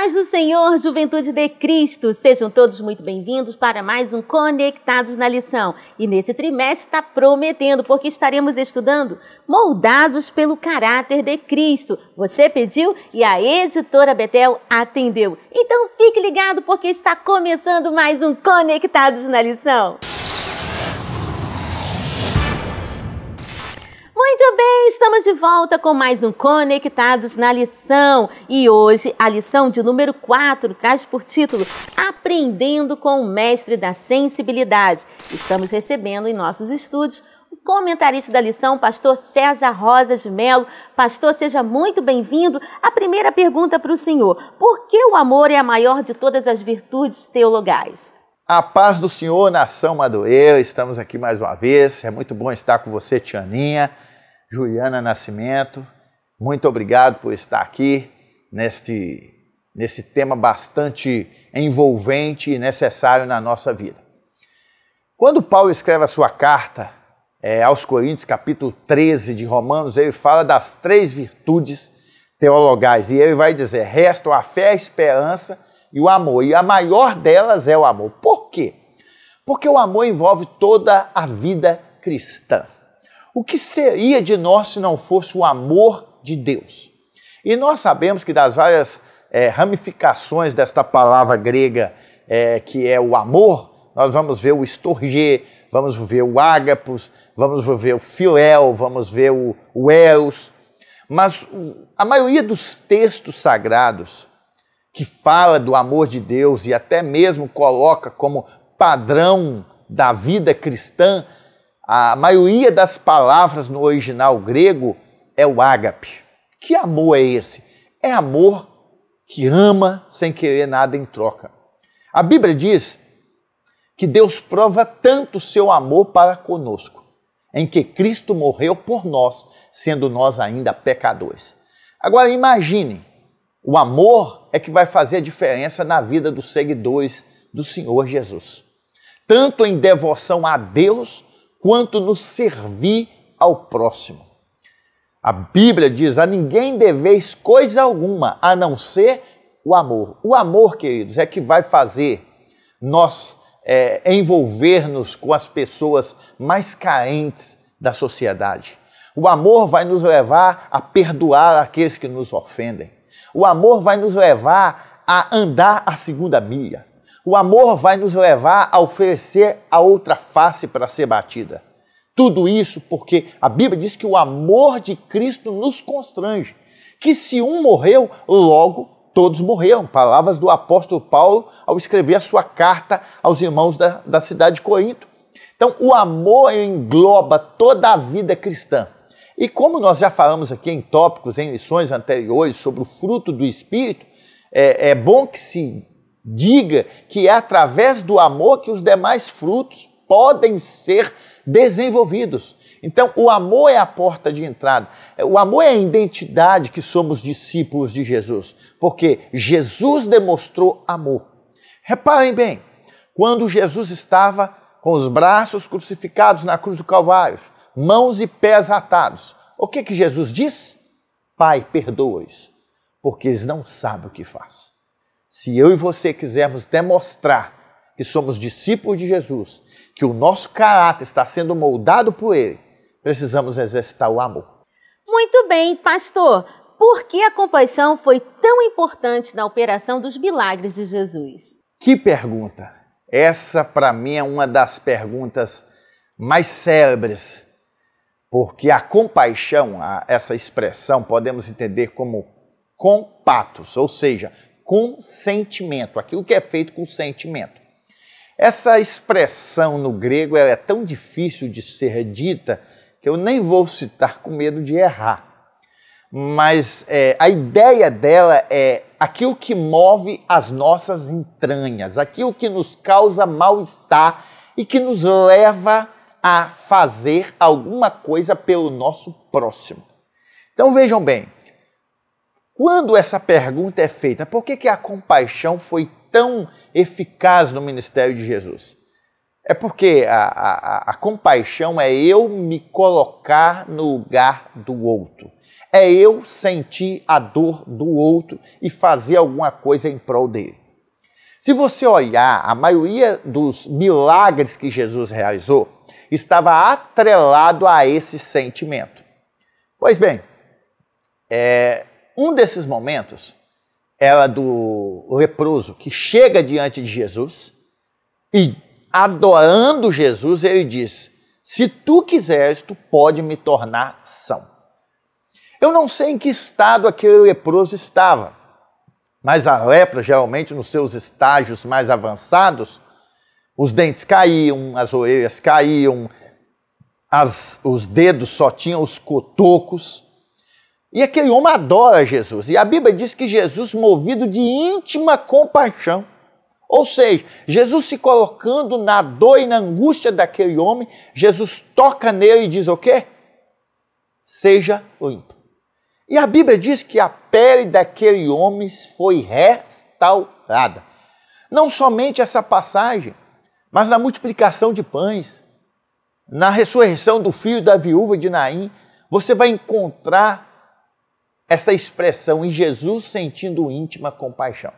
paz do Senhor, juventude de Cristo, sejam todos muito bem-vindos para mais um Conectados na Lição. E nesse trimestre está prometendo, porque estaremos estudando Moldados pelo Caráter de Cristo. Você pediu e a editora Betel atendeu. Então fique ligado, porque está começando mais um Conectados na Lição. Muito bem, estamos de volta com mais um Conectados na Lição. E hoje a lição de número 4 traz por título Aprendendo com o Mestre da Sensibilidade. Estamos recebendo em nossos estúdios o comentarista da lição, pastor César Rosa de Melo. Pastor, seja muito bem-vindo. A primeira pergunta para o senhor: por que o amor é a maior de todas as virtudes teologais? A paz do Senhor, nação Madureira, estamos aqui mais uma vez. É muito bom estar com você, Tianinha, Juliana Nascimento. Muito obrigado por estar aqui nesse tema bastante envolvente e necessário na nossa vida. Quando Paulo escreve a sua carta aos Coríntios, capítulo 13 de Romanos, ele fala das 3 virtudes teologais. E ele vai dizer: restam a fé, a esperança e o amor. E a maior delas é o amor. Por quê? Porque o amor envolve toda a vida cristã. O que seria de nós se não fosse o amor de Deus? E nós sabemos que das várias ramificações desta palavra grega que é o amor, nós vamos ver o storge, vamos ver o ágapos, vamos ver o filéu, vamos ver o eros. Mas a maioria dos textos sagrados que fala do amor de Deus e até mesmo coloca como padrão da vida cristã, a maioria das palavras no original grego é o ágape. Que amor é esse? É amor que ama sem querer nada em troca. A Bíblia diz que Deus prova tanto o seu amor para conosco, em que Cristo morreu por nós, sendo nós ainda pecadores. Agora imagine, o amor é que vai fazer a diferença na vida dos seguidores do Senhor Jesus. Tanto em devoção a Deus, quanto no servir ao próximo. A Bíblia diz: a ninguém deveis coisa alguma, a não ser o amor. O amor, queridos, é que vai fazer nós envolver-nos com as pessoas mais carentes da sociedade. O amor vai nos levar a perdoar aqueles que nos ofendem. O amor vai nos levar a andar a segunda milha. O amor vai nos levar a oferecer a outra face para ser batida. Tudo isso porque a Bíblia diz que o amor de Cristo nos constrange. Que se um morreu, logo todos morreram. Palavras do apóstolo Paulo ao escrever a sua carta aos irmãos da cidade de Corinto. Então o amor engloba toda a vida cristã. E como nós já falamos aqui em tópicos, em lições anteriores sobre o fruto do Espírito, é bom que se diga que é através do amor que os demais frutos podem ser desenvolvidos. Então, o amor é a porta de entrada. O amor é a identidade que somos discípulos de Jesus, porque Jesus demonstrou amor. Reparem bem, quando Jesus estava com os braços crucificados na cruz do Calvário, mãos e pés atados, o que Jesus diz? Pai, perdoa-os, porque eles não sabem o que faz. Se eu e você quisermos demonstrar que somos discípulos de Jesus, que o nosso caráter está sendo moldado por Ele, precisamos exercitar o amor. Muito bem, pastor. Por que a compaixão foi tão importante na operação dos milagres de Jesus? Que pergunta! Essa, para mim, é uma das perguntas mais célebres, porque a compaixão, essa expressão, podemos entender como compatos, ou seja, com sentimento, aquilo que é feito com sentimento. Essa expressão no grego é tão difícil de ser dita que eu nem vou citar com medo de errar. Mas a ideia dela é aquilo que move as nossas entranhas, aquilo que nos causa mal-estar e que nos leva a fazer alguma coisa pelo nosso próximo. Então vejam bem, quando essa pergunta é feita, por que a compaixão foi tão eficaz no ministério de Jesus? É porque a compaixão é eu me colocar no lugar do outro. É eu sentir a dor do outro e fazer alguma coisa em prol dele. Se você olhar, a maioria dos milagres que Jesus realizou estava atrelado a esse sentimento. Pois bem, um desses momentos era do leproso que chega diante de Jesus e, adorando Jesus, ele diz: se tu quiseres, tu pode me tornar são. Eu não sei em que estado aquele leproso estava, mas a lepra, geralmente, nos seus estágios mais avançados, os dentes caíam, as orelhas caíam, os dedos só tinham os cotocos. E aquele homem adora Jesus. E a Bíblia diz que Jesus, movido de íntima compaixão, ou seja, Jesus se colocando na dor e na angústia daquele homem, Jesus toca nele e diz o quê? Seja limpo. E a Bíblia diz que a pele daquele homem foi restaurada. Não somente essa passagem, mas na multiplicação de pães, na ressurreição do filho da viúva de Naim, você vai encontrar essa expressão em Jesus sentindo íntima compaixão.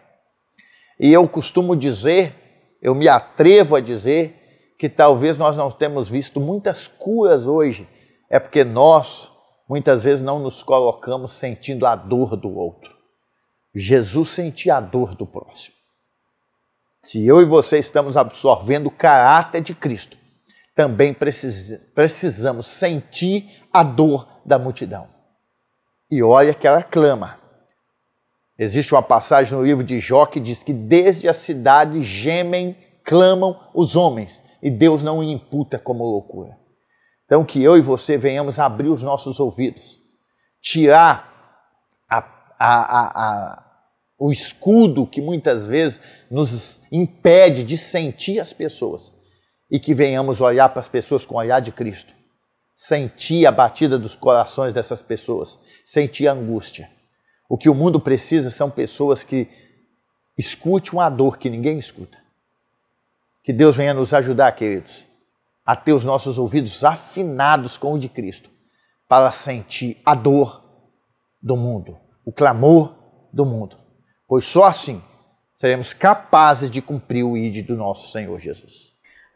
E eu costumo dizer, eu me atrevo a dizer, que talvez nós não temos visto muitas curas hoje, é porque nós muitas vezes não nos colocamos sentindo a dor do outro. Jesus sentia a dor do próximo. Se eu e você estamos absorvendo o caráter de Cristo, também precisamos sentir a dor da multidão. E olha que ela clama. Existe uma passagem no livro de Jó que diz que desde a cidade gemem, clamam os homens, e Deus não o imputa como loucura. Então que eu e você venhamos abrir os nossos ouvidos, tirar o escudo que muitas vezes nos impede de sentir as pessoas, e que venhamos olhar para as pessoas com o olhar de Cristo, sentir a batida dos corações dessas pessoas, sentir a angústia. O que o mundo precisa são pessoas que escutem a dor que ninguém escuta. Que Deus venha nos ajudar, queridos, a ter os nossos ouvidos afinados com o de Cristo, para sentir a dor do mundo, o clamor do mundo. Pois só assim seremos capazes de cumprir o ID do nosso Senhor Jesus.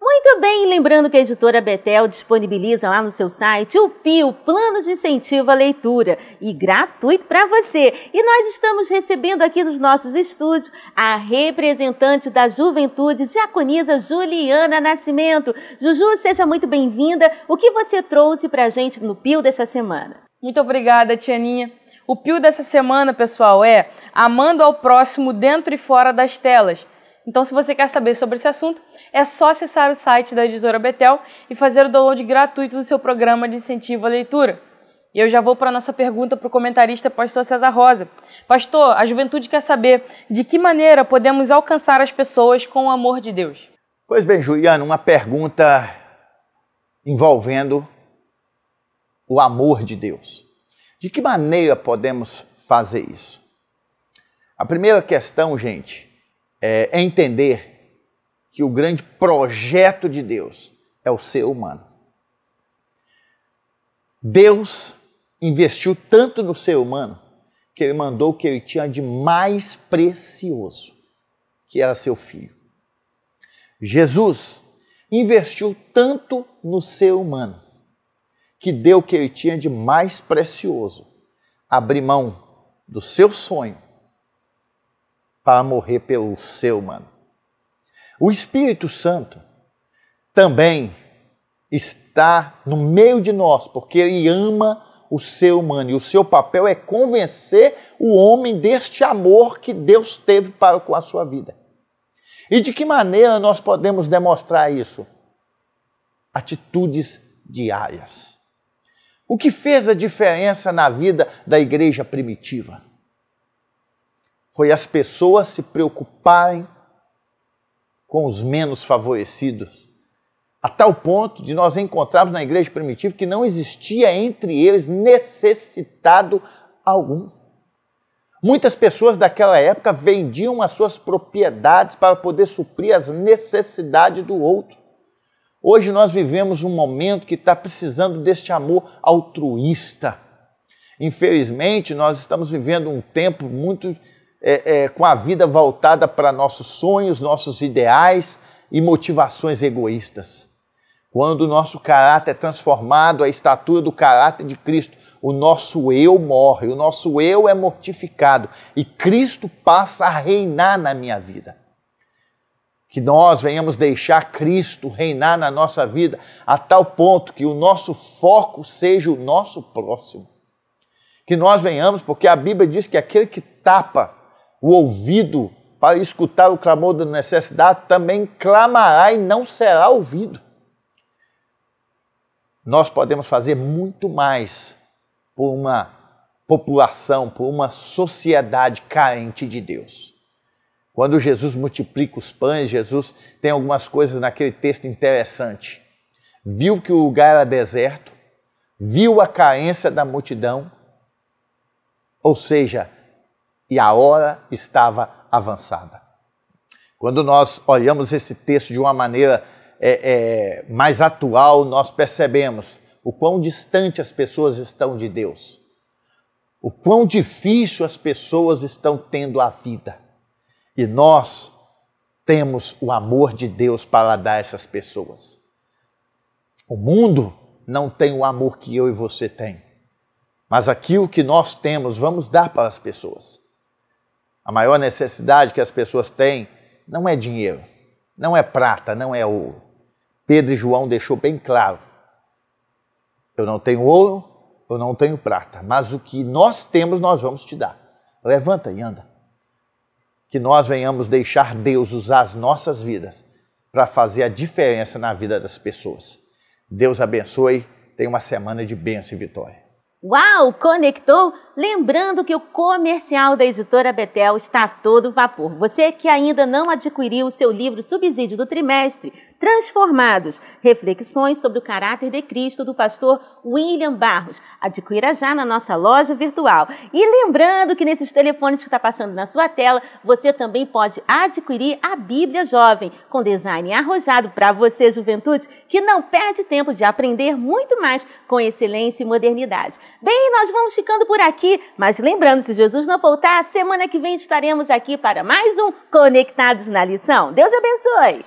Muito bem, lembrando que a editora Betel disponibiliza lá no seu site o PIO, Plano de Incentivo à Leitura, e gratuito para você. E nós estamos recebendo aqui nos nossos estúdios a representante da Juventude, Diaconisa Juliana Nascimento. Juju, seja muito bem-vinda. O que você trouxe para a gente no PIO desta semana? Muito obrigada, Tianinha. O PIO dessa semana, pessoal, é Amando ao Próximo Dentro e Fora das Telas. Então, se você quer saber sobre esse assunto, é só acessar o site da editora Betel e fazer o download gratuito do seu programa de incentivo à leitura. E eu já vou para a nossa pergunta para o comentarista pastor César Rosa. Pastor, a juventude quer saber de que maneira podemos alcançar as pessoas com o amor de Deus. Pois bem, Juliana, uma pergunta envolvendo o amor de Deus. De que maneira podemos fazer isso? A primeira questão, gente, é entender que o grande projeto de Deus é o ser humano. Deus investiu tanto no ser humano que Ele mandou o que Ele tinha de mais precioso, que era seu Filho. Jesus investiu tanto no ser humano que deu o que Ele tinha de mais precioso, abrir mão do seu sonho para morrer pelo ser humano. O Espírito Santo também está no meio de nós, porque Ele ama o ser humano e o seu papel é convencer o homem deste amor que Deus teve para com a sua vida. E de que maneira nós podemos demonstrar isso? Atitudes diárias. O que fez a diferença na vida da igreja primitiva? Foi as pessoas se preocuparem com os menos favorecidos, a tal ponto de nós encontrarmos na igreja primitiva que não existia entre eles necessitado algum. Muitas pessoas daquela época vendiam as suas propriedades para poder suprir as necessidades do outro. Hoje nós vivemos um momento que está precisando deste amor altruísta. Infelizmente, nós estamos vivendo um tempo muito com a vida voltada para nossos sonhos, nossos ideais e motivações egoístas. Quando o nosso caráter é transformado à estatura do caráter de Cristo, o nosso eu morre, o nosso eu é mortificado e Cristo passa a reinar na minha vida. Que nós venhamos deixar Cristo reinar na nossa vida a tal ponto que o nosso foco seja o nosso próximo. Que nós venhamos, porque a Bíblia diz que aquele que tapa o ouvido para escutar o clamor da necessidade também clamará e não será ouvido. Nós podemos fazer muito mais por uma população, por uma sociedade carente de Deus. Quando Jesus multiplica os pães, Jesus tem algumas coisas naquele texto interessante. Viu que o lugar era deserto, viu a carência da multidão, ou seja, e a hora estava avançada. Quando nós olhamos esse texto de uma maneira mais atual, nós percebemos o quão distante as pessoas estão de Deus, o quão difícil as pessoas estão tendo a vida. E nós temos o amor de Deus para dar a essas pessoas. O mundo não tem o amor que eu e você tem, mas aquilo que nós temos, vamos dar para as pessoas. A maior necessidade que as pessoas têm não é dinheiro, não é prata, não é ouro. Pedro e João deixou bem claro: eu não tenho ouro, eu não tenho prata, mas o que nós temos nós vamos te dar. Levanta e anda. Que nós venhamos deixar Deus usar as nossas vidas para fazer a diferença na vida das pessoas. Deus abençoe, tenha uma semana de bênção e vitória. Uau, conectou? Lembrando que o comercial da Editora Betel está a todo vapor. Você que ainda não adquiriu o seu livro Subsídio do Trimestre, Transformados, Reflexões sobre o Caráter de Cristo, do pastor William Barros, adquira já na nossa loja virtual. E lembrando que nesses telefones que está passando na sua tela, você também pode adquirir a Bíblia Jovem, com design arrojado para você, juventude, que não perde tempo de aprender muito mais com excelência e modernidade. Bem, nós vamos ficando por aqui, mas lembrando, se Jesus não voltar, semana que vem estaremos aqui para mais um Conectados na Lição. Deus abençoe!